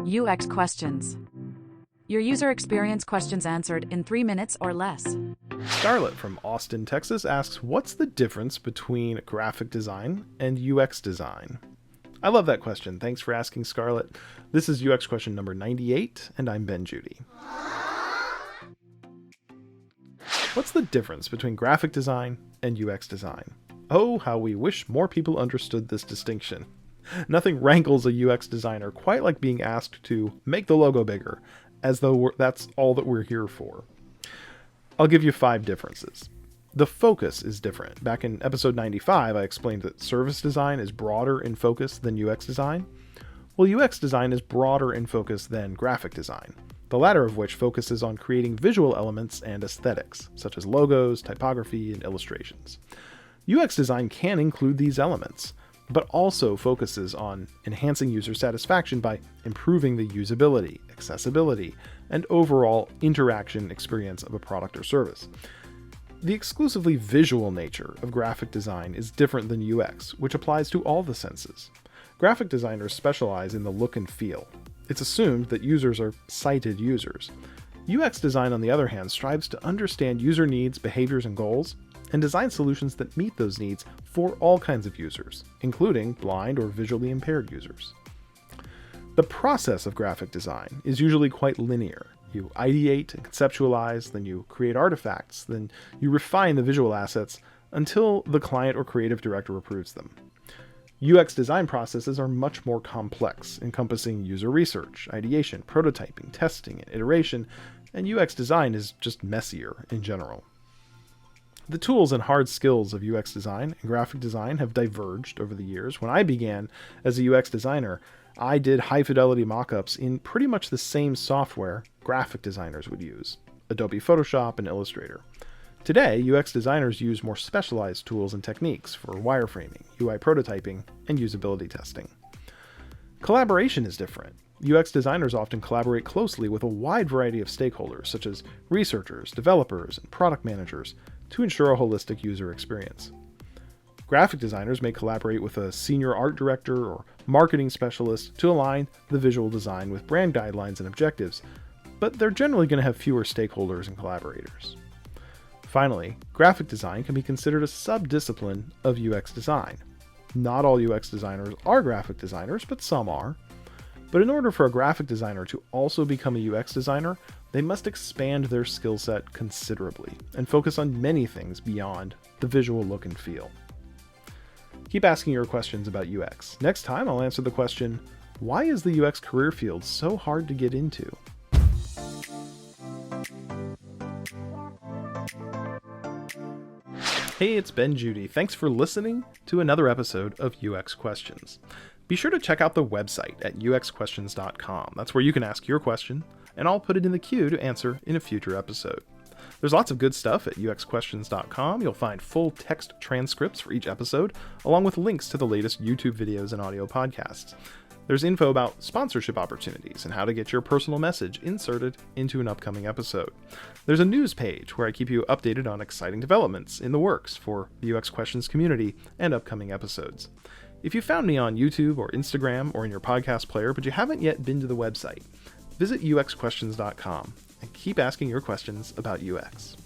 UX questions. Your user experience questions answered in 3 minutes or less. Scarlett from Austin, Texas asks, what's the difference between graphic design and UX design? I love that question. Thanks for asking, Scarlett. This is UX question number 98, and I'm Ben Judy. What's the difference between graphic design and UX design? Oh, how we wish more people understood this distinction. Nothing rankles a UX designer quite like being asked to make the logo bigger, as though that's all that we're here for. I'll give you 5 differences. The focus is different. Back in episode 95, I explained that service design is broader in focus than UX design. Well, UX design is broader in focus than graphic design, the latter of which focuses on creating visual elements and aesthetics, such as logos, typography, and illustrations. UX design can include these elements, but also focuses on enhancing user satisfaction by improving the usability, accessibility, and overall interaction experience of a product or service. The exclusively visual nature of graphic design is different than UX, which applies to all the senses. Graphic designers specialize in the look and feel. It's assumed that users are sighted users. UX design, on the other hand, strives to understand user needs, behaviors, and goals, and design solutions that meet those needs for all kinds of users, including blind or visually impaired users. The process of graphic design is usually quite linear. You ideate and conceptualize, then you create artifacts, then you refine the visual assets until the client or creative director approves them. UX design processes are much more complex, encompassing user research, ideation, prototyping, testing, and iteration, and UX design is just messier in general. The tools and hard skills of UX design and graphic design have diverged over the years. When I began as a UX designer, I did high-fidelity mockups in pretty much the same software graphic designers would use, Adobe Photoshop and Illustrator. Today, UX designers use more specialized tools and techniques for wireframing, UI prototyping, and usability testing. Collaboration is different. UX designers often collaborate closely with a wide variety of stakeholders, such as researchers, developers, and product managers, to ensure a holistic user experience. Graphic designers may collaborate with a senior art director or marketing specialist to align the visual design with brand guidelines and objectives, but they're generally going to have fewer stakeholders and collaborators. Finally, graphic design can be considered a sub-discipline of UX design. Not all UX designers are graphic designers, but some are. But in order for a graphic designer to also become a UX designer, they must expand their skill set considerably and focus on many things beyond the visual look and feel. Keep asking your questions about UX. Next time, I'll answer the question, why is the UX career field so hard to get into? Hey, it's Ben Judy. Thanks for listening to another episode of UX Questions. Be sure to check out the website at uxquestions.com. That's where you can ask your question, and I'll put it in the queue to answer in a future episode. There's lots of good stuff at uxquestions.com. You'll find full text transcripts for each episode, along with links to the latest YouTube videos and audio podcasts. There's info about sponsorship opportunities and how to get your personal message inserted into an upcoming episode. There's a news page where I keep you updated on exciting developments in the works for the UX Questions community and upcoming episodes. If you found me on YouTube or Instagram or in your podcast player, but you haven't yet been to the website, visit uxquestions.com and keep asking your questions about UX.